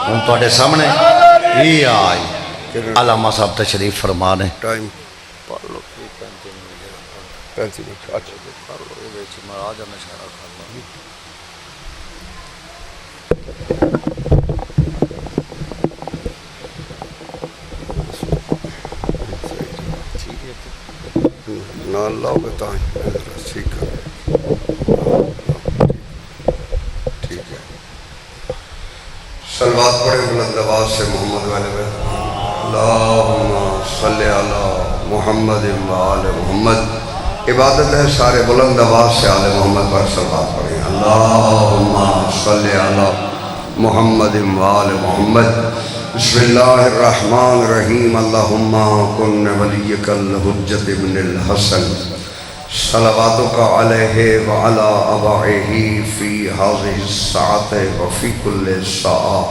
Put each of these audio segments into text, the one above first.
ہوں تے سامنے یہ آئی علامہ صاحب تشریف فرما نے ٹائم پڑھ لو 35 منٹ اچھا پڑھ لو یہ آ جانا شہرہ نہ لاؤ گے تائیں ٹھیک ہے ٹھیک ہے صلوات پڑھیں بلند آواز سے محمد والے میں اللہم صلی علی محمد وآل محمد عبادت ہے سارے بلند آواز سے آل محمد پر صلوات پڑھیں اللہم صلی علی محمد وآل محمد بسم اللہ الرحمن الرحیم اللہم کن ولیک الحجت ابن الحسن صلواتک علیہ وعلا ابائہ فی حاضر الساعت وفی کل ساعہ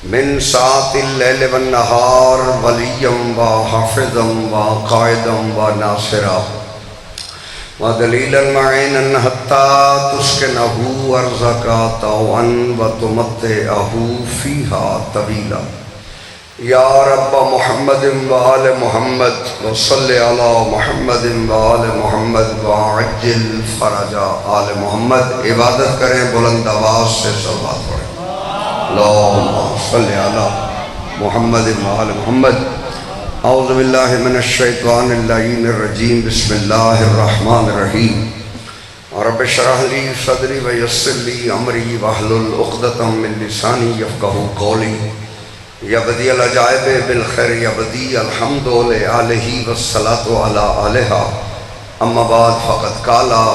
من ساعت اللیل والنہار ولیم و حافظا و قائدا و ناصرا و دلیلا معینا حتی تسکنہ ارزقا طوعا و تمتعہ فیہا طویلا یا رب محمد و آل محمد و صلی علی محمد و آل محمد و عجل فرج آل محمد عبادت کریں بلند آواز سے صلوات پڑھیں اللہم صلی علی محمد و آل محمد اعوذ باللہ من الشیطان اللعین الرجیم بسم اللہ الرحمن الرحیم رب اشرح لی صدری ویسر لی امری واحلل عقدۃ من لسانی یفقہوا قولی یا بدی العجائب بالخیر یا بدی الحمد لآلہ والصلاة علی آلہا اما بعد فقد قالا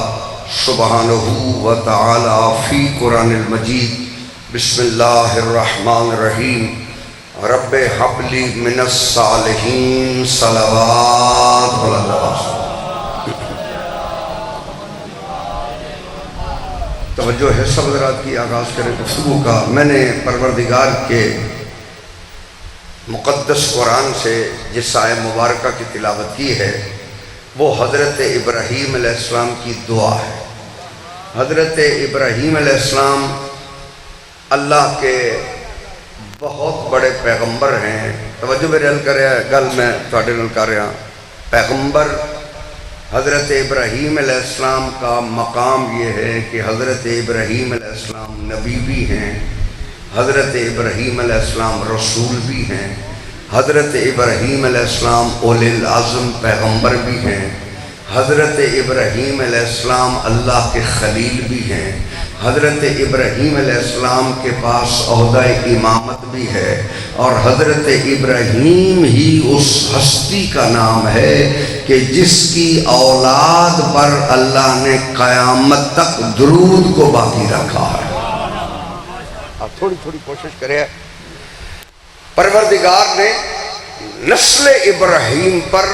سبحانہ وتعالی فی قرآن المجید بسم اللہ الرحمن الرحیم رب حب لی من الصالحین صلوات بلند آواز توجہ ہے سب حضرات کی آغاز کریں گفتگو کا میں نے پروردگار کے مقدس قرآن سے جس آیہ مبارکہ کی تلاوت کی ہے وہ حضرت ابراہیم علیہ السلام کی دعا ہے حضرت ابراہیم علیہ السلام اللہ کے بہت بڑے پیغمبر ہیں توجہ میرے گل میں تھوڑے نال کر رہا پیغمبر حضرت ابراہیم علیہ السلام کا مقام یہ ہے کہ حضرت ابراہیم علیہ السلام نبی بھی ہیں حضرت ابراہیم علیہ السلام رسول بھی ہیں حضرت ابراہیم علیہ السلام اولی العظم پیغمبر بھی ہیں حضرت ابراہیم علیہ السلام اللہ کے خلیل بھی ہیں حضرت ابراہیم علیہ السلام کے پاس عہدہ امامت بھی ہے اور حضرت ابراہیم ہی اس ہستی کا نام ہے کہ جس کی اولاد پر اللہ نے قیامت تک درود کو باقی رکھا ہے آپ تھوڑی کوشش کریں پروردگار نے نسل ابراہیم پر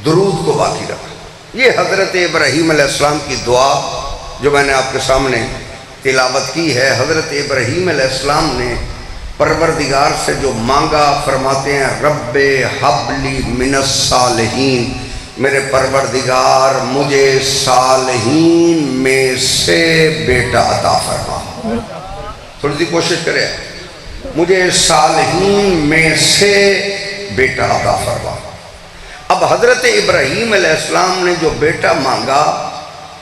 درود کو باقی رکھا یہ حضرت ابراہیم علیہ السلام کی دعا جو میں نے آپ کے سامنے تلاوت کی ہے حضرت ابراہیم علیہ السلام نے پروردگار سے جو مانگا فرماتے ہیں رب حب لی من الصالحین میرے پروردگار مجھے صالحین میں سے بیٹا عطا فرما تھوڑی سی کوشش کریں مجھے صالحین میں سے بیٹا عطا فرما اب حضرت ابراہیم علیہ السلام نے جو بیٹا مانگا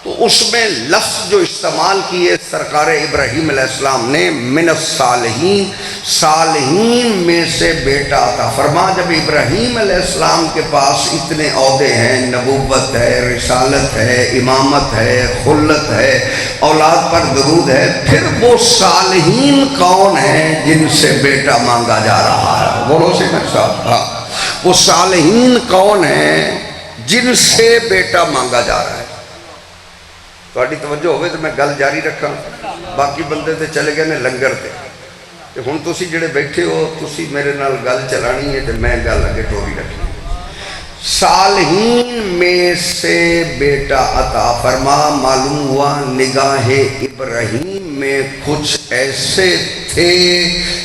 تو اس میں لفظ جو استعمال کیے سرکار ابراہیم علیہ السلام نے من الصالحین صالحین میں سے بیٹا عطا فرما جب ابراہیم علیہ السلام کے پاس اتنے عہدے ہیں نبوت ہے رسالت ہے امامت ہے خلت ہے اولاد پر درود ہے پھر وہ صالحین کون ہیں جن سے بیٹا مانگا جا رہا ہے بولو سے میں صاحب ہاں وہ صالحین کون ہیں جن سے بیٹا مانگا جا رہا ہے تھوڑی توجہ ہوئے تو میں گل جاری رکھا باقی بندے تے چلے گئے نے لنگر تے ہن تسی جڑے بیٹھے ہو تسی میرے نال گل چلانی ہے تے میں گل اگے ٹوری رکھنی صالحین میں سے بیٹا عطا فرما معلوم ہوا نگاہ ابراہیم میں کچھ ایسے تھے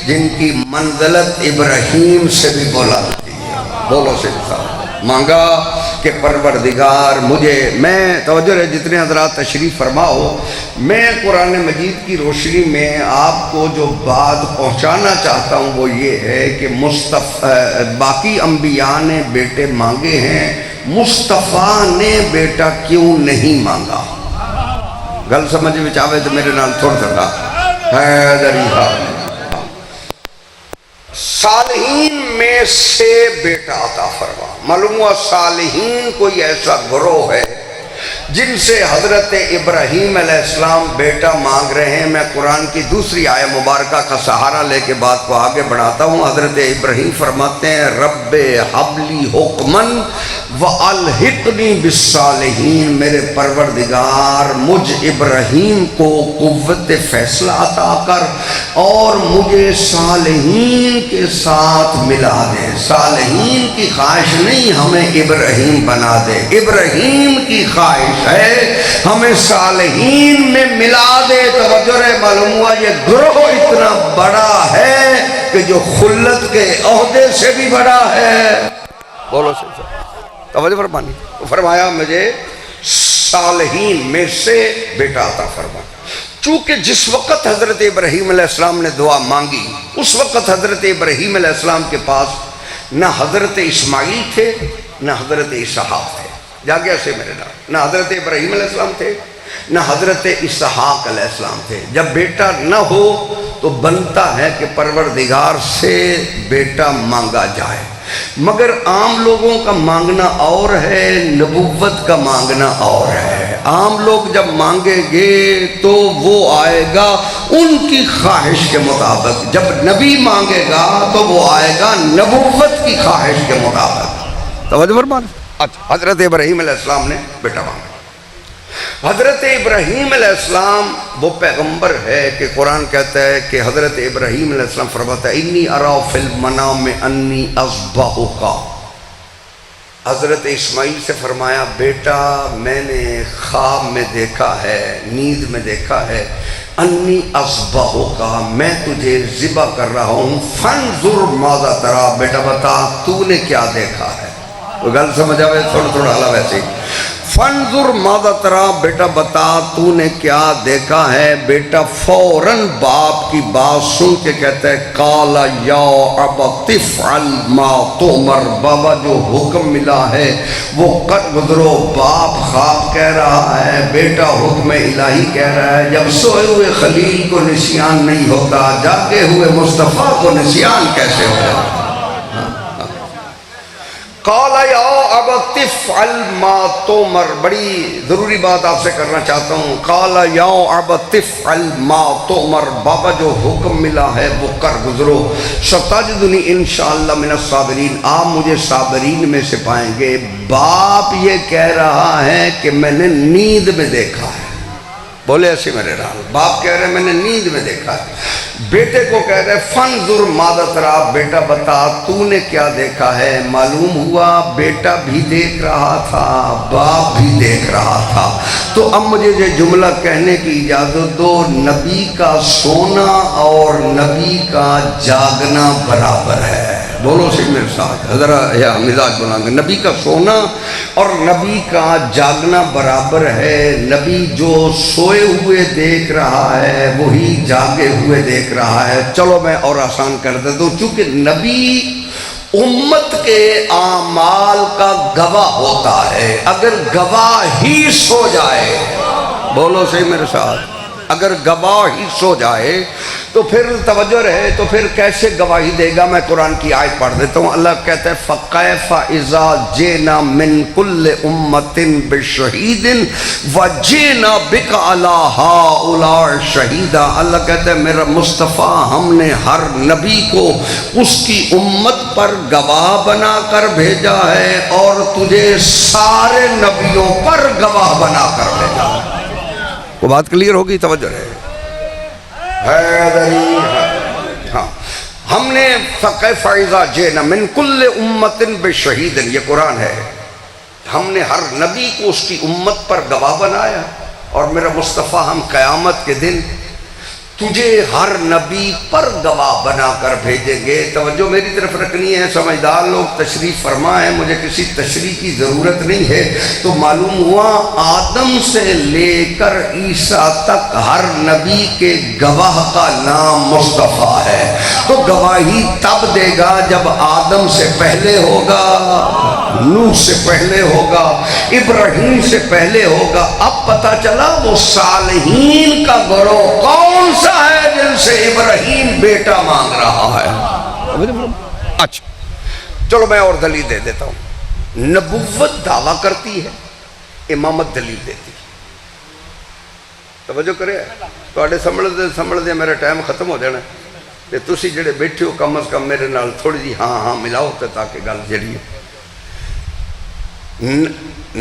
جن کی منزلت ابراہیم سے بھی بولا بولو سے مانگا کہ پروردگار مجھے، میں توجہ ہے جتنے حضرات تشریف فرماؤ، میں قرآن مجید کی روشنی میں آپ کو جو بات پہنچانا چاہتا ہوں وہ یہ ہے کہ باقی انبیاء نے بیٹے مانگے ہیں، مصطفیٰ نے بیٹا کیوں نہیں مانگا؟ گل سمجھ میں چاہے تو میرے نال تھوڑا تھوڑا حیدری صالحین میں سے بیٹا عطا فرما۔ معلوم ہوا صالحین کوئی ایسا گروہ ہے جن سے حضرت ابراہیم علیہ السلام بیٹا مانگ رہے ہیں۔ میں قرآن کی دوسری آیہ مبارکہ کا سہارا لے کے بات کو آگے بڑھاتا ہوں۔ حضرت ابراہیم فرماتے ہیں رب حبلی حکمن وَأَلْحِقْنِي بِالصَّالِحِينَ، میرے پروردگار مجھ ابراہیم کو قوت فیصلہ عطا کر اور مجھے صالحین کے ساتھ ملا دے۔ صالحین کی خواہش نہیں ہمیں ابراہیم بنا دے، ابراہیم کی خواہش ہے ہمیں صالحین میں ملا دے۔ توجہ ہے، معلوم ہوا یہ گروہ اتنا بڑا ہے کہ جو خلت کے عہدے سے بھی بڑا ہے۔ بولو سے توجہ فرمانی، فرمایا مجھے صالحین میں سے بیٹا عطا فرما۔ چونکہ جس وقت حضرت ابراہیم علیہ السلام نے دعا مانگی اس وقت حضرت ابراہیم علیہ السلام کے پاس نہ حضرت اسماعیل تھے نہ حضرت اسحاق تھے۔ جاگیا سے میرے نام، نہ حضرت ابراہیم علیہ السلام تھے نہ حضرت اسحاق علیہ السلام تھے۔ جب بیٹا نہ ہو تو بنتا ہے کہ پروردگار سے بیٹا مانگا جائے، مگر عام لوگوں کا مانگنا اور ہے، نبوت کا مانگنا اور ہے۔ عام لوگ جب مانگیں گے تو وہ آئے گا ان کی خواہش کے مطابق، جب نبی مانگے گا تو وہ آئے گا نبوت کی خواہش کے مطابق۔ توجہ فرمائیں۔ حضرت ابراہیم علیہ السلام نے بیٹا مانگا۔ حضرت ابراہیم علیہ السلام وہ پیغمبر ہے کہ قرآن کہتا ہے کہ حضرت ابراہیم علیہ السلام فرماتا ہے انی ارا فی المنام انی اذبحک۔ حضرت اسماعیل سے فرمایا بیٹا میں نے خواب میں دیکھا ہے، نیند میں دیکھا ہے، انی اذبحک، میں تجھے ذبح کر رہا ہوں، فانظر ماذا تری، بیٹا بتا تو نے کیا دیکھا ہے۔ وہ گل سمجھ آئے تھوڑا تھوڑا حالا ویسے ہی، فانظر ماذا تری، بیٹا بتا تو نے کیا دیکھا ہے۔ بیٹا فوراً باپ کی بات سن کے کہتا ہے قال یا ابت افعل ما تؤمر، بابا جو حکم ملا ہے وہ کر گزرو۔ باپ خواب کہہ رہا ہے، بیٹا حکم الہی کہہ رہا ہے۔ جب سوئے ہوئے خلیل کو نسیان نہیں ہوتا، جاگے ہوئے مصطفیٰ کو نسیان کیسے ہوگا؟ قال یا ابت افعل ما تؤمر، بڑی ضروری بات آپ سے کرنا چاہتا ہوں۔ قال یا ابت افعل ما تؤمر، بابا جو حکم ملا ہے وہ کر گزرو۔ ستجدنی انشاءاللہ من الصابرین، آپ مجھے صابرین میں سے پائیں گے۔ باپ یہ کہہ رہا ہے کہ میں نے نیند میں دیکھا ہے، بولے ایسے میرے رہا، باپ کہہ رہے ہیں میں نے نیند میں دیکھا ہے۔ بیٹے کو کہہ رہے فانظر ماذا تری، بیٹا بتا تو نے کیا دیکھا ہے۔ معلوم ہوا بیٹا بھی دیکھ رہا تھا، باپ بھی دیکھ رہا تھا۔ تو اب مجھے یہ جملہ کہنے کی اجازت دو، نبی کا سونا اور نبی کا جاگنا برابر ہے۔ بولو سی میرے ساتھ ذرا یا مزاج بنا گے، نبی کا سونا اور نبی کا جاگنا برابر ہے۔ نبی جو سوئے ہوئے دیکھ رہا ہے وہی جاگے ہوئے دیکھ رہا ہے۔ چلو میں اور آسان کر دیتا ہوں، چونکہ نبی امت کے اعمال کا گواہ ہوتا ہے۔ اگر گواہ ہی سو جائے، بولو صحیح میرے ساتھ، اگر گواہ ہی سو جائے تو پھر توجہ رہے تو پھر کیسے گواہی دے گا؟ میں قرآن کی آیت پڑھ دیتا ہوں۔ اللہ کہتا ہے فَكَيْفَ إِذَا جِئْنَا مِن كُلِّ أُمَّةٍ بِشَهِيدٍ وَجِئْنَا بِكَ عَلَىٰ هَٰؤُلَاءِ شَهِيدًا۔ اللہ کہتا ہے میرا مصطفیٰ ہم نے ہر نبی کو اس کی امت پر گواہ بنا کر بھیجا ہے اور تجھے سارے نبیوں پر گواہ بنا کر بھیجا ہے۔ وہ بات کلیئر ہوگی؟ توجہ رہے ہاں، ہم نے فَكَيْفَ إِذَا جِئْنَا مِن كُلِّ أُمَّةٍ بِشَهِيدٍ، یہ قرآن ہے۔ ہم نے ہر نبی کو اس کی امت پر گواہ بنایا اور میرا مصطفیٰ ہم قیامت کے دن تجھے ہر نبی پر گواہ بنا کر بھیجیں گے. توجہ میری طرف رکھنی ہے، سمجھدار لوگ تشریف فرما ہے، مجھے کسی تشریح کی ضرورت نہیں ہے. تو معلوم ہوا آدم سے لے کر عیسیٰ تک ہر نبی کے گواہ کا نام مصطفیٰ ہے. تو گواہی تب دے گا جب آدم سے پہلے ہوگا، نوح سے پہلے ہوگا، ابراہیم سے پہلے ہوگا. اب پتہ چلا وہ صالحین کا گروہ کون سا ہے جن سے ابراہیم بیٹا مانگ رہا ہے. اچھا چلو میں اور دلیل دے دیتا ہوں. نبوت دعویٰ کرتی ہے، امامت دلیل دیتی ہے. توجہ کرے تو سمجھ دے میرا ٹائم ختم ہو جانا ہے. تسی جڑے بیٹھے ہو کم از کم میرے نال تھوڑی جی ہاں ملاؤ تاکہ گل جڑی ہے.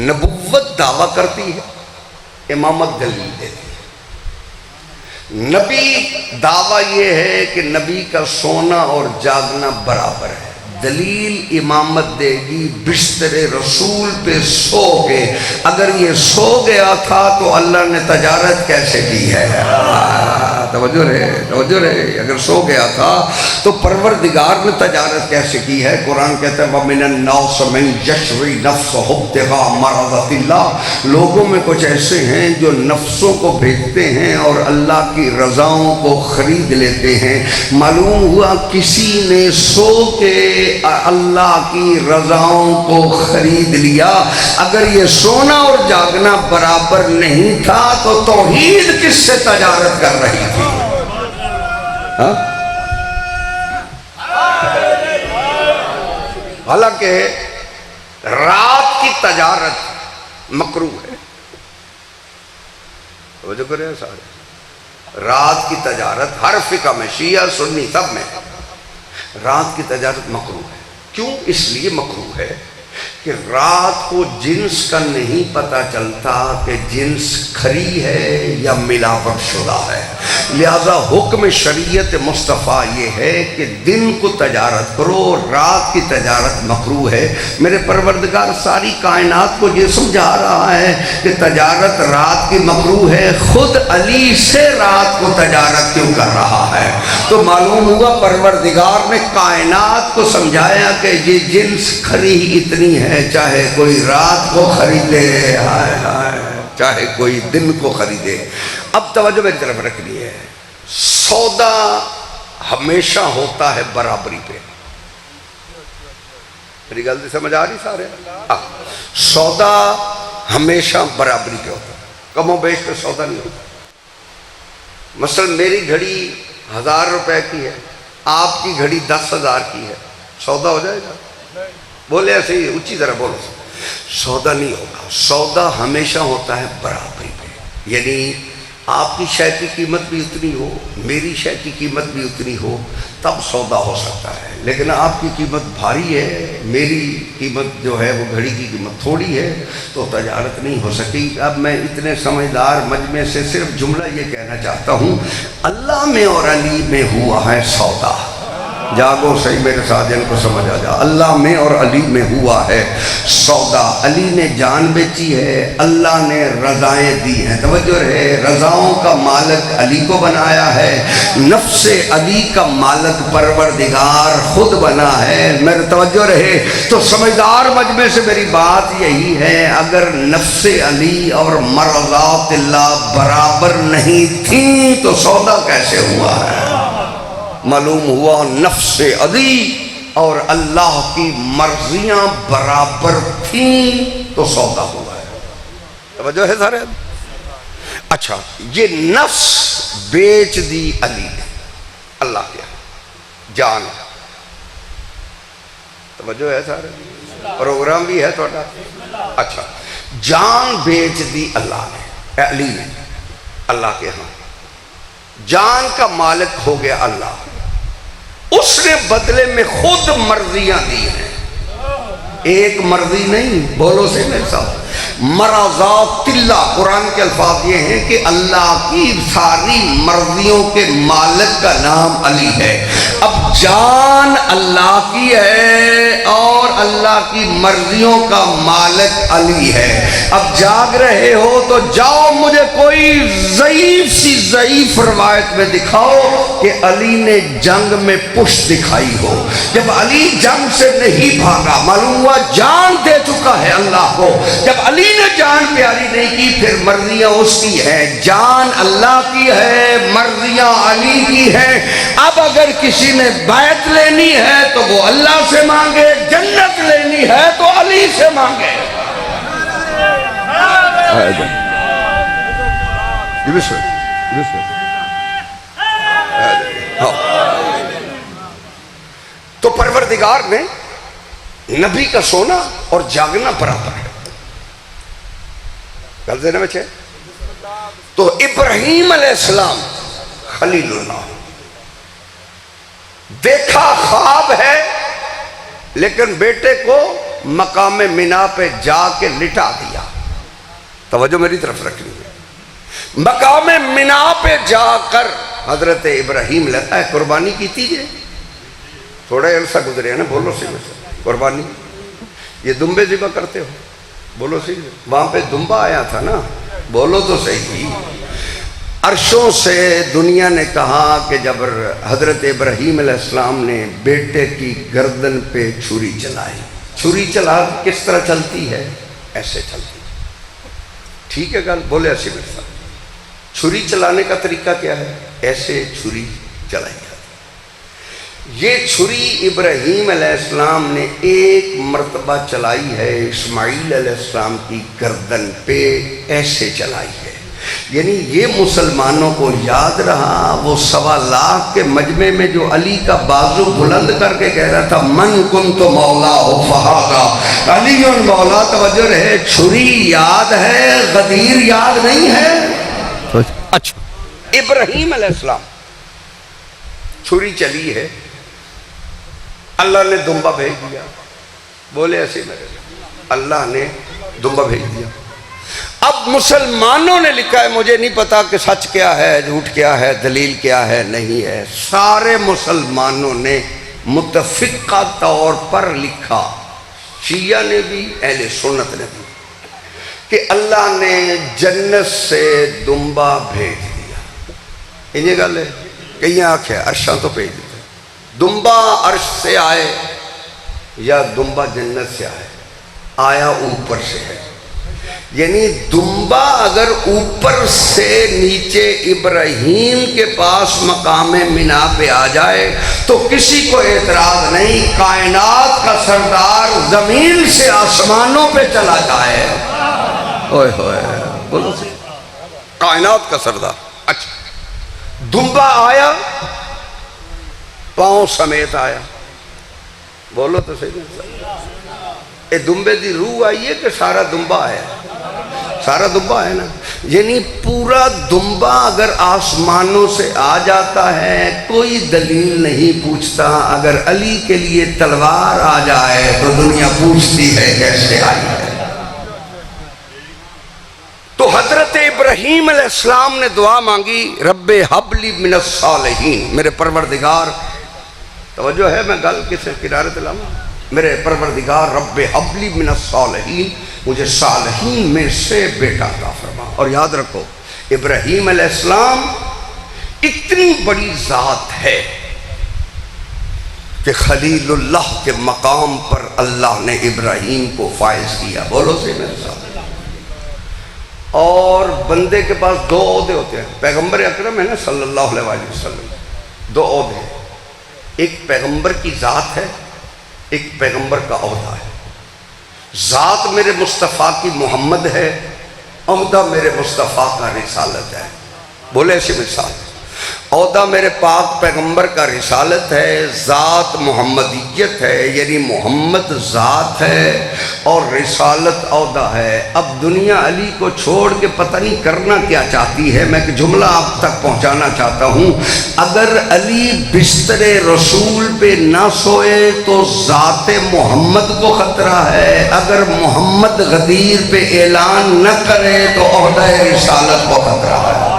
نبوت دعویٰ کرتی ہے، امامت دلیل دیتی ہے. نبی دعویٰ یہ ہے کہ نبی کا سونا اور جاگنا برابر ہے. دلیل امامت دے گی بستر رسول پہ سو کے. اگر یہ سو گیا تھا تو اللہ نے تجارت کیسے کی ہے؟ توجہ رہے. اگر سو گیا تھا تو پروردگار نے تجارت کیسے کی ہے؟ قرآن کہتا ہے وَمِنَ النَّاسِ مَن يَشْرِي نَفْسَهُ ابْتِغَاءَ مَرْضَاتِ اللَّهِ. لوگوں میں کچھ ایسے ہیں جو نفسوں کو بھیجتے ہیں اور اللہ کی رضاؤں کو خرید لیتے ہیں. معلوم ہوا کسی نے سو کے اللہ کی رضاؤں کو خرید لیا. اگر یہ سونا اور جاگنا برابر نہیں تھا تو توحید کس سے تجارت کر رہی تھی؟ حالانکہ رات کی تجارت مکروہ ہے. توجہ کریں سارے. رات کی تجارت ہر فقہ میں، شیعہ سنی سب میں رات کی تجارت مکروہ ہے. کیوں؟ اس لیے مکروہ ہے کہ رات کو جنس کا نہیں پتہ چلتا کہ جنس کھری ہے یا ملاوٹ شدہ ہے. لہذا حکم شریعت مصطفیٰ یہ ہے کہ دن کو تجارت کرو، رات کی تجارت مکروہ ہے. میرے پروردگار ساری کائنات کو یہ سمجھا رہا ہے کہ تجارت رات کی مکروہ ہے. خود علی سے رات کو تجارت کیوں کر رہا ہے؟ تو معلوم ہوا پروردگار نے کائنات کو سمجھایا کہ یہ جنس کھری اتنی ہے، چاہے کوئی رات کو خریدے، چاہے کوئی دن کو خریدے. اب توجہ میری طرف رکھنی ہے. سودا ہمیشہ ہوتا ہے برابری پہ. میری گل سمجھ آ رہی سارے؟ سودا ہمیشہ برابری پہ ہوتا ہے، کم و بیش پہ سودا نہیں ہوتا. مثلا میری گھڑی 1000 روپے کی ہے، آپ کی گھڑی 10,000 کی ہے، سودا ہو جائے گا؟ بولے ایسے ہی اونچی طرح بولو. سودا نہیں ہوگا. سودا ہمیشہ ہوتا ہے برابری پہ. یعنی آپ کی شے کی قیمت بھی اتنی ہو، میری شے کی قیمت بھی اتنی ہو، تب سودا ہو سکتا ہے. لیکن آپ کی قیمت بھاری ہے، میری قیمت جو ہے وہ گھڑی کی قیمت تھوڑی ہے، تو تجارت نہیں ہو سکی. اب میں اتنے سمجھدار مجمع سے صرف جملہ یہ کہنا چاہتا ہوں، اللہ میں اور علی میں ہوا ہے سودا. جاگو صحیح میرے ساتھ جن کو سمجھ آ جا. اللہ میں اور علی میں ہوا ہے سودا. علی نے جان بیچی ہے، اللہ نے رضائیں دی ہیں. توجہ رہے، رضاؤں کا مالک علی کو بنایا ہے، نفس علی کا مالک پروردگار خود بنا ہے. میرے توجہ رہے. تو سمجھدار مجمع سے میری بات یہی ہے، اگر نفس علی اور مرضات اللہ برابر نہیں تھیں تو سودا کیسے ہوا ہے؟ معلوم ہوا نفس علی اور اللہ کی مرضیاں برابر تھیں تو سودا ہوا ہے. توجہ ہے سارے؟ اچھا، یہ نفس بیچ دی علی نے اللہ کے جان. توجہ ہے سارے؟ پروگرام بھی ہے تھوڑا. اچھا، جان بیچ دی اللہ نے، علی نے اللہ کے ہاں. جان کا مالک ہو گیا اللہ. اس نے بدلے میں خود مرضیاں دی ہیں. ایک مرضی نہیں، بولو سے میرے ساتھ، مرضات اللہ. قرآن کے الفاظ یہ ہیں کہ اللہ کی ساری مرضیوں کے مالک کا نام علی ہے. اب جان اللہ کی ہے اور اللہ کی مرضیوں کا مالک علی ہے. اب جاگ رہے ہو تو جاؤ مجھے کوئی ضعیف روایت میں دکھاؤ کہ علی نے جنگ میں پشت دکھائی ہو. جب علی جنگ سے نہیں بھاگا معلوم ہوا جان دے چکا ہے اللہ کو. جب علی نے جان پیاری نہیں کی پھر مرضیاں اس کی ہیں. جان اللہ کی ہے, مرضیاں علی کی ہیں. اب اگر کسی نے بیعت لینی ہے تو وہ اللہ سے مانگے, جنت لینی ہے تو علی سے مانگے. تو پروردگار نے نبی کا سونا اور جاگنا برابر ہے. گل دینا بچے. تو ابراہیم علیہ السلام خلیل اللہ, دیکھا خواب ہے لیکن بیٹے کو مقام منا پہ جا کے لٹا دیا. توجہ میری طرف رکھنی ہے. مقام منا پہ جا کر حضرت ابراہیم لیتا ہے قربانی کی تیجے. تھوڑا عرصہ گزرے ہے نا, بولو صحیح قربانی. یہ دمبے ذبح کرتے ہو, بولو صحیح. وہاں پہ دمبا آیا تھا نا, بولو تو صحیح. عرشوں سے دنیا نے کہا کہ جب حضرت ابراہیم علیہ السلام نے بیٹے کی گردن پہ چھری چلائی. چھری چلا کس طرح چلتی ہے؟ ایسے چلتی. ٹھیک ہے گل, بولے ایسے میرے ساتھ. چھری چلانے کا طریقہ کیا ہے؟ ایسے چھری چلائی جاتی. یہ چھری ابراہیم علیہ السلام نے ایک مرتبہ چلائی ہے اسماعیل علیہ السلام کی گردن پہ, ایسے چلائی ہے. یعنی یہ مسلمانوں کو یاد رہا وہ 1.25 لاکھ کے مجمع میں جو علی کا بازو بلند کر کے کہہ رہا تھا من کنت مولا فہذا علی مولا. توجہ رہے, چھری یاد ہے, غدیر یاد نہیں ہے. اچھا, ابراہیم علیہ السلام چھری چلی ہے, اللہ نے دمبا بھیج دیا. بولے ایسے میرے, اللہ نے دمبا بھیج دیا. اب مسلمانوں نے لکھا ہے, مجھے نہیں پتا کہ سچ کیا ہے جھوٹ کیا ہے دلیل کیا ہے نہیں ہے, سارے مسلمانوں نے متفقہ طور پر لکھا, شیعہ نے بھی اہل سنت نے بھی, کہ اللہ نے جنت سے دمبا بھیج دیا. انہیں گل ہے کہیں آنکھ ہے عرشاں تو بھیج دیتے. دمبا عرش سے آئے یا دمبا جنت سے آئے, آیا اوپر سے ہے. یعنی دمبا اگر اوپر سے نیچے ابراہیم کے پاس مقام منا پہ آ جائے تو کسی کو اعتراض نہیں. کائنات کا سردار زمین سے آسمانوں پہ چلا جائے. اوئے ہوئے, بولو کائنات کا سردار. اچھا, دمبا آیا, پاؤں سمیت آیا. بولو تو صحیح. اے دمبے دی روح آئی ہے کہ سارا دمبا آیا؟ سارا دمبا ہے نا. یعنی پورا دمبا اگر آسمانوں سے آ جاتا ہے کوئی دلیل نہیں پوچھتا. اگر علی کے لیے تلوار آ جائے تو دنیا پوچھتی ہے کیسے آئی ہے. تو حضرت ابراہیم علیہ السلام نے دعا مانگی, رب حب لی من الصالحین, میرے پروردگار. توجہ ہے, میں گل کسے کنارے دلاؤں. میرے پروردگار رب حب لی من الصالحین, مجھے صالحین میں سے بیٹا عطا فرما. اور یاد رکھو ابراہیم علیہ السلام اتنی بڑی ذات ہے کہ خلیل اللہ کے مقام پر اللہ نے ابراہیم کو فائز کیا. بولو سے میرے ساتھ. اور بندے کے پاس 2 عہدے ہوتے ہیں. پیغمبر اکرم ہے نا صلی اللہ علیہ وسلم, 2 عہدے ہیں. ایک پیغمبر کی ذات ہے, ایک پیغمبر کا عہدہ ہے. ذات میرے مصطفیٰ کی محمد ہے, عہدہ میرے مصطفیٰ کا رسالت ہے. بولے ایسے مثال. عہدہ میرے پاک پیغمبر کا رسالت ہے, ذات محمدیت ہے یعنی محمد ذات ہے, اور رسالت عہدہ ہے. اب دنیا علی کو چھوڑ کے پتہ نہیں کرنا کیا چاہتی ہے. میں ایک جملہ آپ تک پہنچانا چاہتا ہوں. اگر علی بستر رسول پہ نہ سوئے تو ذات محمد کو خطرہ ہے. اگر محمد غدیر پہ اعلان نہ کرے تو عہدہ رسالت کو خطرہ ہے.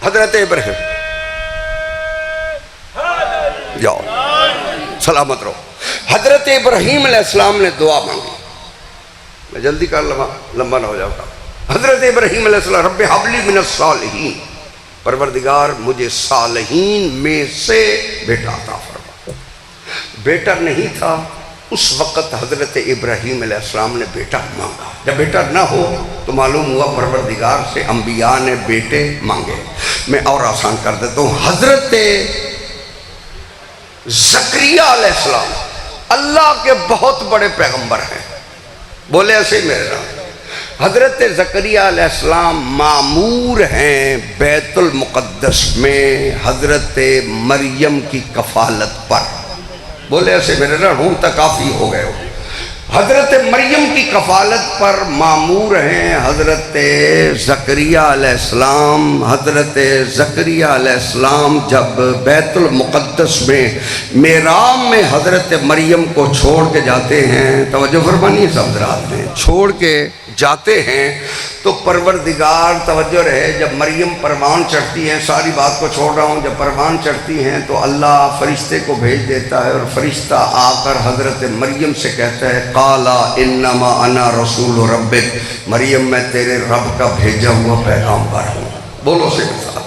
حضرت ابراہیم جاؤ سلامت رہو۔ حضرت ابراہیم علیہ السلام نے دعا مانگی، میں جلدی کر لمبا نہ ہو جاؤ گا۔ حضرت ابراہیم علیہ السلام رب حبلی من الصالحین، پروردگار مجھے صالحین میں سے بیٹا عطا فرما۔ بیٹا نہیں تھا اس وقت حضرت ابراہیم علیہ السلام نے بیٹا مانگا۔ جب بیٹا نہ ہو تو معلوم ہوا پروردگار سے انبیاء نے بیٹے مانگے۔ میں اور آسان کر دیتا ہوں، حضرت زکریا علیہ السلام اللہ کے بہت بڑے پیغمبر ہیں، بولے ایسے میرے نام۔ حضرت زکریا علیہ السلام معمور ہیں بیت المقدس میں حضرت مریم کی کفالت پر، بولے ایسے میرے نام، ہوں تک کافی ہو گئے ہو۔ حضرت مریم کی کفالت پر معمور ہیں حضرت زکریا علیہ السلام۔ حضرت زکریا علیہ السلام جب بیت المقدس میں محراب میں حضرت مریم کو چھوڑ کے جاتے ہیں، توجہ فرمانی ہے سب حضرات نے، چھوڑ کے جاتے ہیں تو پروردگار، توجہ رہے، جب مریم پروان چڑھتی ہیں، ساری بات کو چھوڑ رہا ہوں، جب پروان چڑھتی ہیں تو اللہ فرشتے کو بھیج دیتا ہے، اور فرشتہ آ کر حضرت مریم سے کہتا ہے قالا انما انا رسول ربک، مریم میں تیرے رب کا بھیجا ہوا پیغامبر ہوں، بولو سے ساتھ،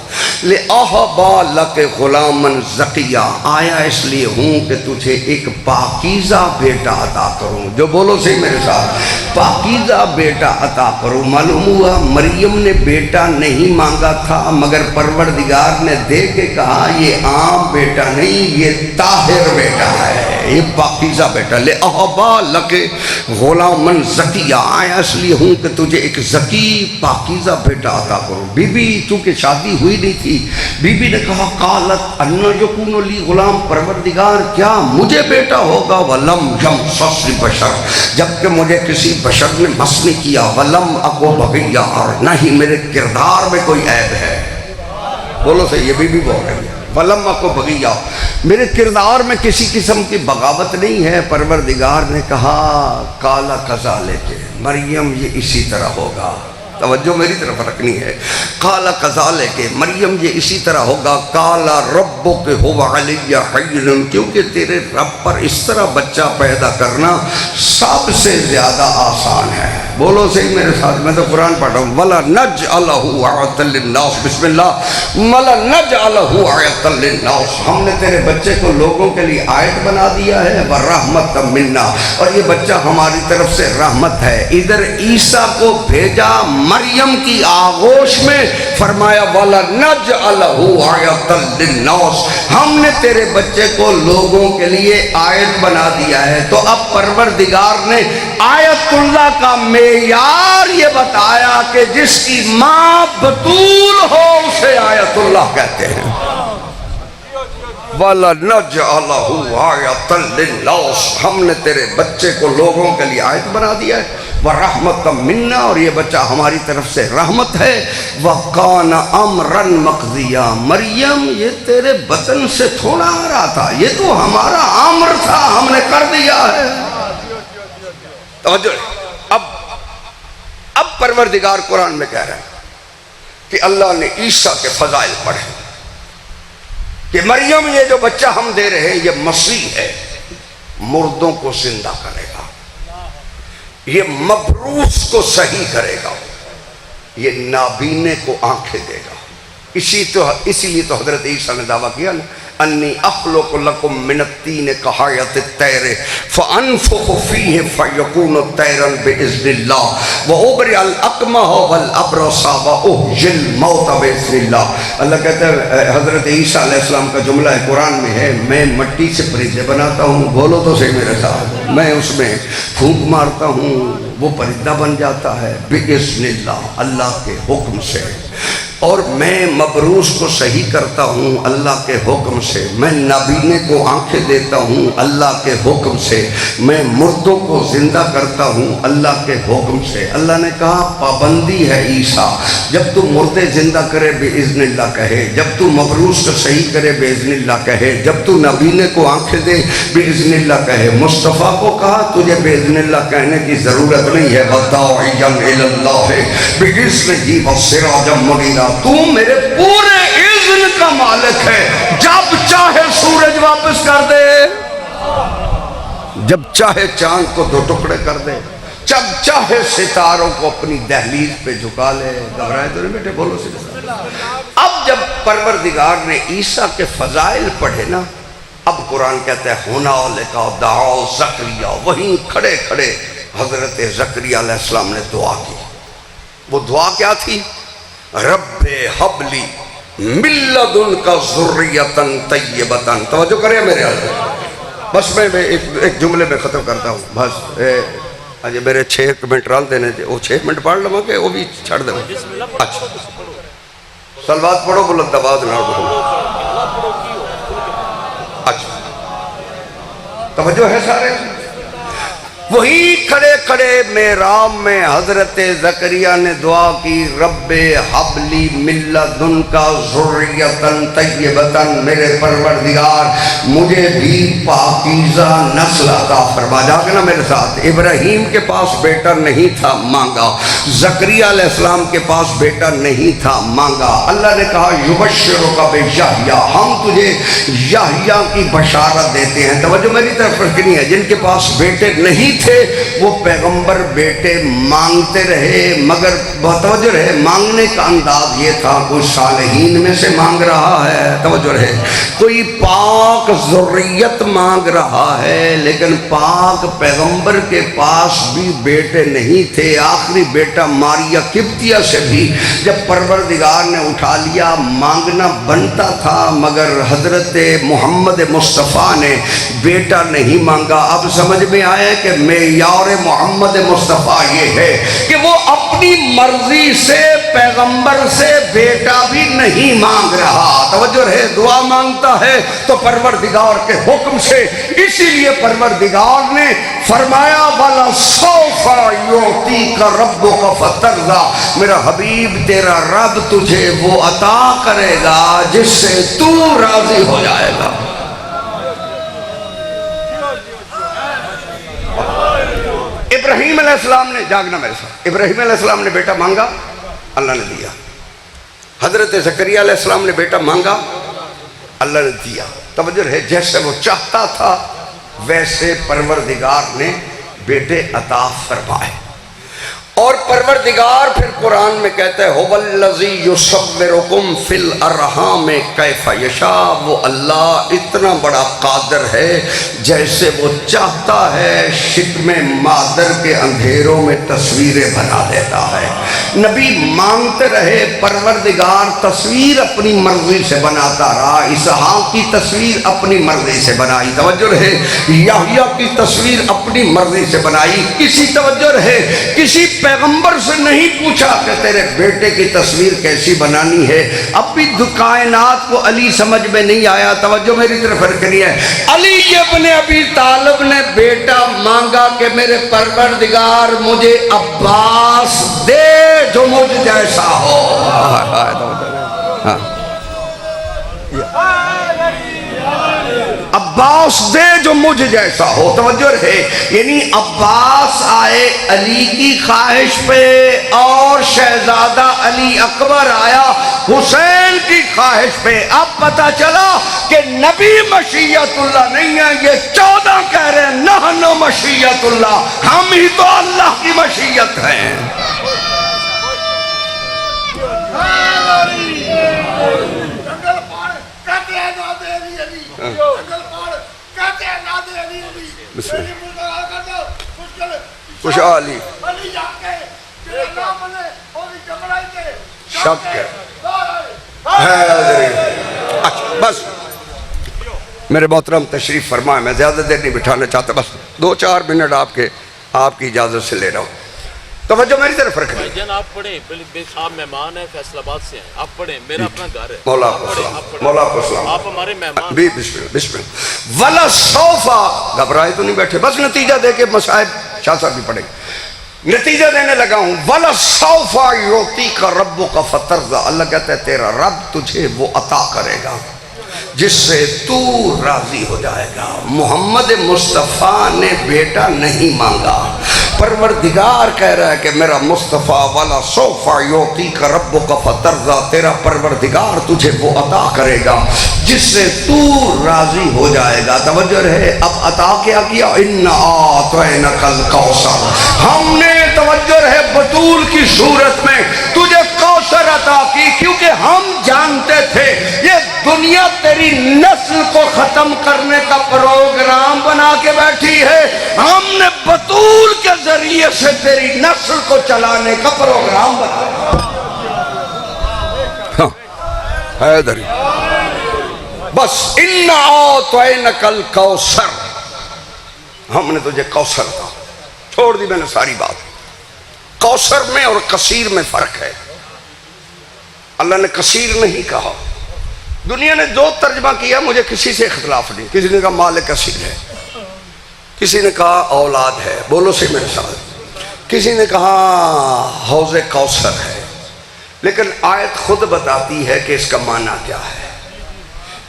لِأَحْبَا لَكَ غُلَامًا زَكِيًّا، آیا اس لیے ہوں کہ تجھے ایک پاکیزہ بیٹا عطا کروں، جو بولو سے میرے ساتھ، پاکیزہ بیٹا عطا کروں۔ معلوم ہوا مریم نے بیٹا نہیں مانگا تھا، مگر پروردگار نے دے کے کہا یہ عام بیٹا نہیں، یہ طاہر بیٹا ہے، یہ پاکیزہ بیٹا۔ لِأَحْبَا لَكَ غُلَامًا زَكِيًّا، آیا اس لیے ہوں کہ تجھے ایک زکی پاکیزہ بیٹا عطا کروں۔ بی بی چونکہ شادی ہوئی نہیں تھی، بی بی نے کہا قالت انا یکون لی غلام، پروردگار کیا مجھے بیٹا ہوگا، ولم یمسسنی بشر، جبکہ مجھے کسی بشر نے مس نہیں کیا، ولم اکو بغیا، اور نہ ہی میرے کردار میں کوئی عیب ہے، بولو صحیح، یہ بی بی بول رہی ہے، ولم اکو بغیا، میرے کردار میں کسی قسم کی بغاوت نہیں ہے۔ پروردگار نے کہا قال کذالک، مریم یہ اسی طرح ہوگا، توجہ میری طرف رکھنی ہے، قال کذالک، مریم یہ اسی طرح ہوگا، قال ربک هو علی حین، کیونکہ تیرے رب پر اس طرح بچہ پیدا کرنا سب سے زیادہ آسان ہے، بولو صحیح میرے ساتھ، میں تو قرآن پڑھ رہا ہوں، وَلَنَجْعَلَهُ آیَةً لِلنَّاسِ، بسم اللہ، وَلَنَجْعَلَهُ آیَةً لِلنَّاسِ، ہم نے تیرے بچے کو لوگوں کے لیے آیت بنا دیا ہے، وَرَحْمَةً مِنَّا، اور یہ بچہ ہماری طرف سے رحمت ہے۔ ادھر عیسیٰ کو بھیجا مریم کی آغوش میں، فرمایا وَلَنَجْعَلَهُ آیَةً لِلنَّاسِ، ہم نے تیرے بچے کو لوگوں کے لیے آیت بنا دیا ہے۔ تو اب پروردگار نے آیت اللہ کا معیار یہ بتایا کہ جس کی ماں بطول ہو اسے آیت اللہ کہتے ہیں۔ وَلَنَجْعَلَهُ آیَةً لِلنَّاسِ، ہم نے تیرے بچے کو لوگوں کے لیے آیت بنا دیا ہے، وَرَحْمَةً مِنَّا، اور یہ بچہ ہماری طرف سے رحمت ہے، وَقَانَ أَمْرًا مَقْضِيًّا، مریم یہ تیرے بطن سے تھوڑا آ رہا تھا، یہ تو ہمارا امر تھا، ہم نے کر دیا ہے۔ توجہ، اب پروردگار قرآن میں کہہ رہا ہے کہ اللہ نے عیسیٰ کے فضائل پڑھے کہ مریم یہ جو بچہ ہم دے رہے ہیں یہ مسیح ہے، مردوں کو زندہ کرے گا، یہ مبروس کو صحیح کرے گا، یہ نابینے کو آنکھیں دے گا۔ اسی لیے تو حضرت عیسیٰ نے دعویٰ کیا نا، انی اخلق لکم من الطین کحایۃ الطیر فانفخ فیہ فیکون طیرا باذن اللہ وابرئ الاکمہ والابرص واحیی الموت باذن اللہ۔ اللہ کہتا ہے، حضرت عیسیٰ علیہ السلام کا جملہ ہے قرآن میں ہے، میں مٹی سے پرندے بناتا ہوں، بولو تو صحیح میرے ساتھ، میں اس میں پھونک مارتا ہوں، وہ پرندہ بن جاتا ہے باذن اللہ، اللہ کے حکم سے، اور میں مبروس کو صحیح کرتا ہوں اللہ کے حکم سے، میں نابینے کو آنکھیں دیتا ہوں اللہ کے حکم سے، میں مردوں کو زندہ کرتا ہوں اللہ کے حکم سے۔ اللہ نے کہا پابندی ہے عیسیٰ، جب تو مردے زندہ کرے باذن اللہ کہے، جب تو مبروس کو صحیح کرے باذن اللہ کہے، جب تو نابینے کو آنکھیں دے باذن اللہ کہے۔ مصطفیٰ کو کہا تجھے باذن اللہ کہنے کی ضرورت نہیں ہے، وَدَاعِيًا إِلَى اللَّهِ بِإِذْنِهِ وَسِرَاجًا مُنِيرًا، تو میرے پورے اذن کا مالک ہے، جب چاہے سورج واپس کر جب چاہے چاند کو 2 ٹکڑے کر دے، جب چاہے ستاروں کو اپنی دہلیز پہ جھکا لے۔ گھبرائے تو نہیں بیٹے، بولو سبحان اللہ۔ اب جب پروردگار نے عیسیٰ کے فضائل پڑھے نا، اب قرآن کہتا ہے ہنالک دعا زکریا، وہیں کھڑے کھڑے حضرت زکریا علیہ السلام نے دعا کی۔ وہ دعا کیا تھی؟ رب حب لی من لدنک ذریۃ طیبۃ۔ توجہ کریں میرے حضرت، بس میں ایک جملے میں ختم کرتا ہوں بس۔ آج میرے 6 منٹ رال دینے تھے، وہ 6 منٹ پڑھ لوں کہ وہ بھی چھڑ دیں؟ اچھا صلوات پڑھو بلند آواز نہ پڑھو۔ اچھا توجہ ہے سارے؟ وہی کھڑے کھڑے محراب میں حضرت زکریا نے دعا کی، رب حب لی من لدنک ذریۃ طیبۃ، میرے پروردگار مجھے بھی پاکیزہ نسل عطا فرما۔ جا کے نا میرے ساتھ، ابراہیم کے پاس بیٹا نہیں تھا، مانگا۔ زکریا علیہ السلام کے پاس بیٹا نہیں تھا، مانگا۔ اللہ نے کہا یبشرک بیحییٰ، ہم تجھے یحییٰ کی بشارت دیتے ہیں۔ توجہ میری طرف رکھنی ہے، جن کے پاس بیٹے نہیں تھے وہ پیغمبر بیٹے مانگتے رہے، مگر توجہ رہے مانگنے کا انداز یہ تھا، کوئی صالحین میں سے مانگ رہا ہے، توجہ رہے کوئی پاک ذریت مانگ رہا ہے، لیکن پاک پیغمبر کے پاس بھی بیٹے نہیں تھے۔ آخری بیٹا ماریہ قبطیہ سے بھی جب پروردگار نے اٹھا لیا، مانگنا بنتا تھا، مگر حضرت محمد مصطفیٰ نے بیٹا نہیں مانگا۔ اب سمجھ میں آیا کہ معیار محمد مصطفیٰ یہ ہے کہ وہ اپنی مرضی سے پیغمبر سے بیٹا بھی نہیں مانگ رہا۔ توجہ رہے، دعا مانگتا ہے تو پروردگار کے حکم سے، اسی لیے پروردگار نے فرمایا وَلَسَوْفَ يُعْطِيكَ رَبُّكَ فَتَرْضَىٰ، میرا حبیب تیرا رب تجھے وہ عطا کرے گا جس سے تو راضی ہو جائے گا۔ ابراہیم علیہ السلام نے، جاگنا میرے ساتھ، ابراہیم علیہ السلام نے بیٹا مانگا، اللہ نے دیا۔ حضرت زکریا علیہ السلام نے بیٹا مانگا، اللہ نے دیا۔ توجہ ہے، جیسے وہ چاہتا تھا ویسے پروردگار نے بیٹے عطا فرمائے۔ اور پروردگار پھر قرآن میں کہتا ہے هو الذی یصورکم فی الارحام کیف یشاء، وہ اللہ اتنا بڑا قادر ہے جیسے وہ چاہتا ہے شکم مادر کے اندھیروں میں تصویریں بنا دیتا ہے۔ نبی مانگتے رہے، پروردگار تصویر اپنی مرضی سے بناتا رہا۔ اسحاق کی تصویر اپنی مرضی سے بنائی، توجہ رہے، یحییٰ کی تصویر اپنی مرضی سے بنائی۔ کسی توجہ رہے، کسی پیغمبر سے نہیں پوچھا کہ تیرے بیٹے کی تصویر کیسی بنانی ہے۔ اب بھی کائنات کو علی سمجھ میں نہیں آیا، توجہ میری طرف رکھنی ہے۔ علی ابن ابی طالب نے بیٹا مانگا کہ میرے پروردگار مجھے عباس دے جو مجھ جیسا ہو۔ عباس دے جو مجھ جیسا ہو، توجہ رہے، یعنی عباس آئے علی کی خواہش پہ، اور شہزادہ علی اکبر آیا حسین کی خواہش پہ۔ اب پتہ چلا کہ نبی مشیت اللہ نہیں ہے، یہ 14 کہہ رہے ہیں نحن مشیت اللہ، ہم ہی تو اللہ کی مشیت ہیں۔ خوشحالی شک ہے۔ اچھا بس میرے محترم تشریف فرمائیں، میں زیادہ دیر نہیں بٹھانا چاہتا، بس 2-4 منٹ آپ کی اجازت سے لے رہا ہوں۔ توجہ میری طرف رکھیں۔ جن آپ پڑھیں، آپ مہمان ہیں، فیصل آباد سے ہیں، آپ پڑھیں، میرا اپنا گھر ہے۔ مولا کو سلام، مولا کو سلام، آپ ہمارے مہمان بھی بسم اللہ بسم اللہ۔ وَلَسَوْفَ، گھبرائے تو نہیں بیٹھے، بس نتیجہ دے کے مصائب شاہ صاحب بھی پڑھیں گے، نتیجہ دینے لگا ہوں۔ وَلَسَوْفَ يُعْطِيكَ رَبُّكَ فَتَرْضَىٰ، اللہ کہتا ہے تیرا رب تجھے وہ عطا کرے گا جس سے تو راضی ہو جائے گا۔ محمد مصطفیٰ نے بیٹا نہیں مانگا، پروردگار کہہ رہا ہے کہ میرا مصطفیٰ والا سوفا یعطیک ربک فترضی، تیرا پروردگار تجھے وہ عطا کرے گا جس سے تو راضی ہو جائے گا. توجہ رہے. اب عطا کیا کیا؟ انا اعطینک الکوثر. ہم نے توجہ رہے بطول کی صورت میں تجھے کوثر عطا کی، کیونکہ ہم جانتے تھے یہ دنیا تیری نسل کو ختم کرنے کا پروگرام بنا کے بیٹھی ہے. ہم نے بطول کے ذریعے سے تیری نسل کو چلانے کا پروگرام بنایا. حیدری بس انا اعطینک الکوثر، ہم نے تجھے کوثر تھا. چھوڑ دی میں نے ساری بات. کوثر میں اور کثیر میں فرق ہے. اللہ نے کثیر نہیں کہا. دنیا نے جو ترجمہ کیا مجھے کسی سے اختلاف نہیں. کسی نے کہا مال کثیر ہے، کسی نے کہا اولاد ہے، بولو سے میرے ساتھ. کسی نے کہا حوض کوثر ہے. لیکن آیت خود بتاتی ہے کہ اس کا معنی کیا ہے.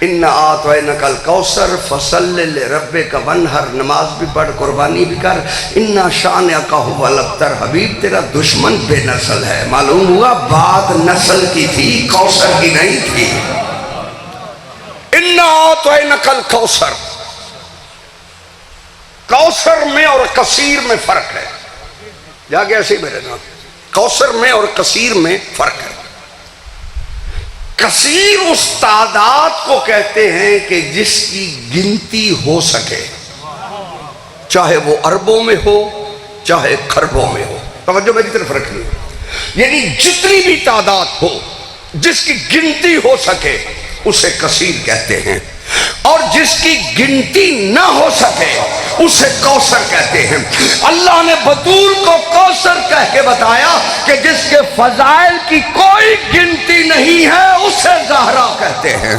اِنَّا أَعْطَيْنَكَ الْكَوْثَرَ فَصَلِّ لِرَبِّكَ وَانْحَرْ، نماز بھی پڑھ، قربانی بھی کر. اِنَّا شَانِئَكَ هُوَ الْأَبْتَرُ، حبیب تیرا دشمن بے نسل ہے. معلوم ہوا بات نسل کی تھی، کوثر کی نہیں تھی. اِنَّا أَعْطَيْنَكَ الْكَوْثَرَ، کوثر میں اور کثیر میں فرق ہے. جا کے ایسے ہی میرے نام. کوثر میں اور کثیر میں فرق ہے. کثیر اس تعداد کو کہتے ہیں کہ جس کی گنتی ہو سکے، چاہے وہ اربوں میں ہو چاہے خربوں میں ہو. توجہ میری طرف رکھنی. یعنی جتنی بھی تعداد ہو جس کی گنتی ہو سکے اسے کثیر کہتے ہیں، اور جس کی گنتی نہ ہو سکے اسے کوثر کہتے ہیں. اللہ نے بطول کو کوثر کہہ کے بتایا کہ جس کے فضائل کی کوئی گنتی نہیں ہے اسے زہرا کہتے ہیں.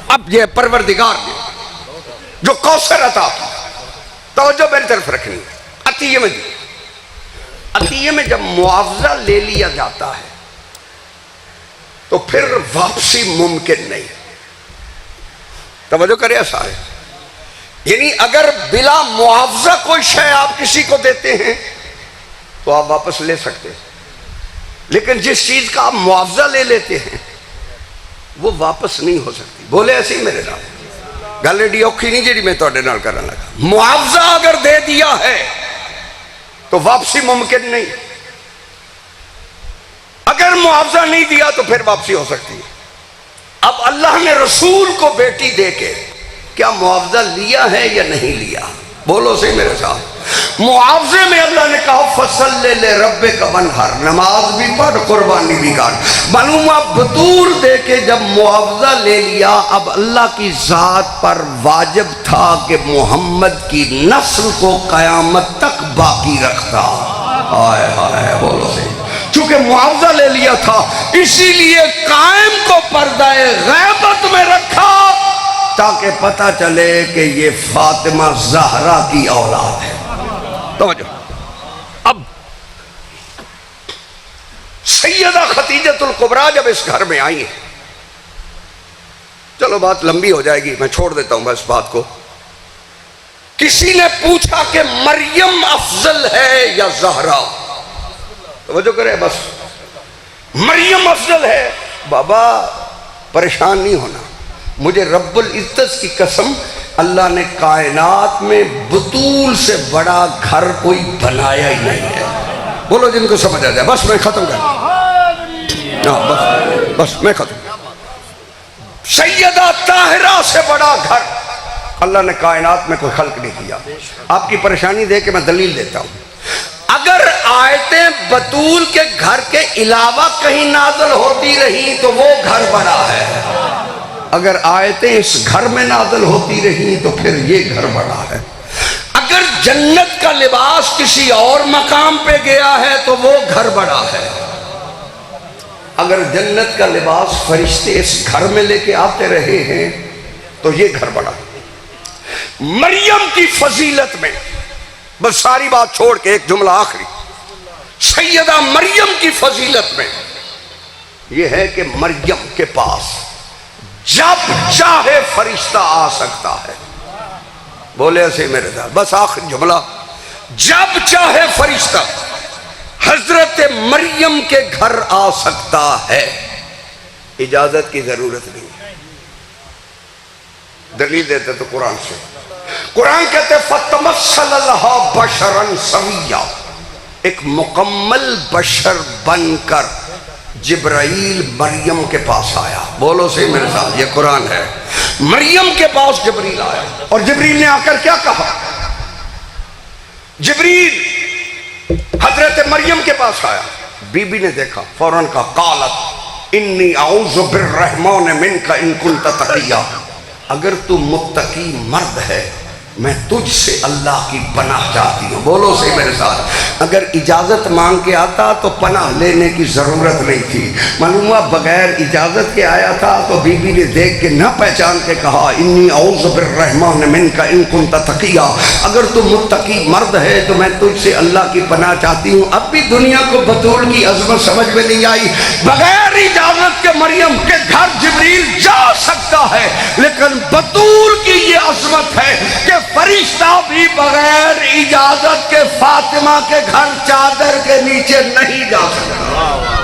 اب یہ پروردگار نے جو کوثر عطا کی، توجہ میری طرف رکھنی. عطیے میں دی. عطیے میں جب معاوضہ لے لیا جاتا ہے تو پھر واپسی ممکن نہیں. توجہ کرے سارے. یعنی اگر بلا معاوضہ کوئی شے آپ کسی کو دیتے ہیں تو آپ واپس لے سکتے ہیں، لیکن جس چیز کا آپ معاوضہ لے لیتے ہیں وہ واپس نہیں ہو سکتی. بولے ایسے ہی میرے نام. گل ایڈی اوکھی نہیں جیڑی میں تواڈے نال کرن لگا. معاوضہ اگر دے دیا ہے تو واپسی ممکن نہیں. اگر معاوضہ نہیں دیا تو پھر واپسی ہو سکتی ہے. اب اللہ نے رسول کو بیٹی دے کے کیا معاوضہ لیا ہے یا نہیں لیا؟ بولو صحیح میرے ساتھ. معاوضے میں اللہ نے کہا فصل لے ربک وانحر، نماز بھی پڑھ قربانی بھی کر. معلومہ بطور دے کے جب معاوضہ لے لیا، اب اللہ کی ذات پر واجب تھا کہ محمد کی نسل کو قیامت تک باقی رکھتا. ہائے ہائے بولو صحیح. چونکہ معاوضہ لے لیا تھا اسی لیے قائم کو پردہ غیبت میں رکھا تاکہ پتہ چلے کہ یہ فاطمہ زہرا کی اولاد ہے. توجہ. اب سیدہ خدیجۃ الکبریٰ جب اس گھر میں آئی ہیں، چلو بات لمبی ہو جائے گی، میں چھوڑ دیتا ہوں بس بات کو. کسی نے پوچھا کہ مریم افضل ہے یا زہرا؟ توجہ کرے بس. مریم افضل ہے. بابا پریشان نہیں ہونا. مجھے رب العزت کی قسم، اللہ نے کائنات میں بطول سے بڑا گھر کوئی بنایا ہی نہیں ہے. بولو جن کو سمجھ آ جائے. بس میں ختم کر. بس میں ختم. سیدہ طاہرہ سے بڑا گھر اللہ نے کائنات میں کوئی خلق نہیں کیا. آپ کی پریشانی دے کے میں دلیل دیتا ہوں. اگر آیتیں بطول کے گھر کے علاوہ کہیں نازل ہوتی رہی تو وہ گھر بڑا ہے. اگر آیتیں اس گھر میں نازل ہوتی رہی تو پھر یہ گھر بڑا ہے. اگر جنت کا لباس کسی اور مقام پہ گیا ہے تو وہ گھر بڑا ہے. اگر جنت کا لباس فرشتے اس گھر میں لے کے آتے رہے ہیں تو یہ گھر بڑا ہے. مریم کی فضیلت میں بس ساری بات چھوڑ کے ایک جملہ آخری. سیدہ مریم کی فضیلت میں یہ ہے کہ مریم کے پاس جب چاہے فرشتہ آ سکتا ہے. بولے ایسے میرے ساتھ بس آخر جملہ. جب چاہے فرشتہ حضرت مریم کے گھر آ سکتا ہے، اجازت کی ضرورت نہیں ہے. دلیل دیتے تو قرآن سے. قرآن کہتے فَتَمَثَّلَ لَهَا بَشَرًا سَوِيًّا، ایک مکمل بشر بن کر جبرائیل مریم کے پاس آیا. بولو سے میرے ساتھ، یہ قرآن ہے. مریم کے پاس جبریل آیا اور جبریل نے آ کر کیا کہا؟ جبریل حضرت مریم کے پاس آیا، بی بی نے دیکھا فوراً کہا قالت انی اعوذ بالرحمن منک ان کنت تقیا، اگر تو متقی مرد ہے میں تجھ سے اللہ کی پناہ چاہتی ہوں. بولو سے میرے ساتھ، اگر اجازت مانگ کے آتا تو پناہ لینے کی ضرورت نہیں تھی. معلوم ہوا بغیر اجازت کے آیا تھا تو بی بی نے دیکھ کے نہ پہچان کے کہا انی اعوذ بالرحمن منک ان کنت تقیا، اگر تو متقی مرد ہے تو میں تجھ سے اللہ کی پناہ چاہتی ہوں. اب بھی دنیا کو بطول کی عظمت سمجھ میں نہیں آئی. بغیر اجازت کے مریم کے گھر جبریل جا سکتا ہے، لیکن بطول کی یہ عظمت ہے کہ فرشتہ بھی بغیر اجازت کے فاطمہ کے گھر چادر کے نیچے نہیں جا سکتا.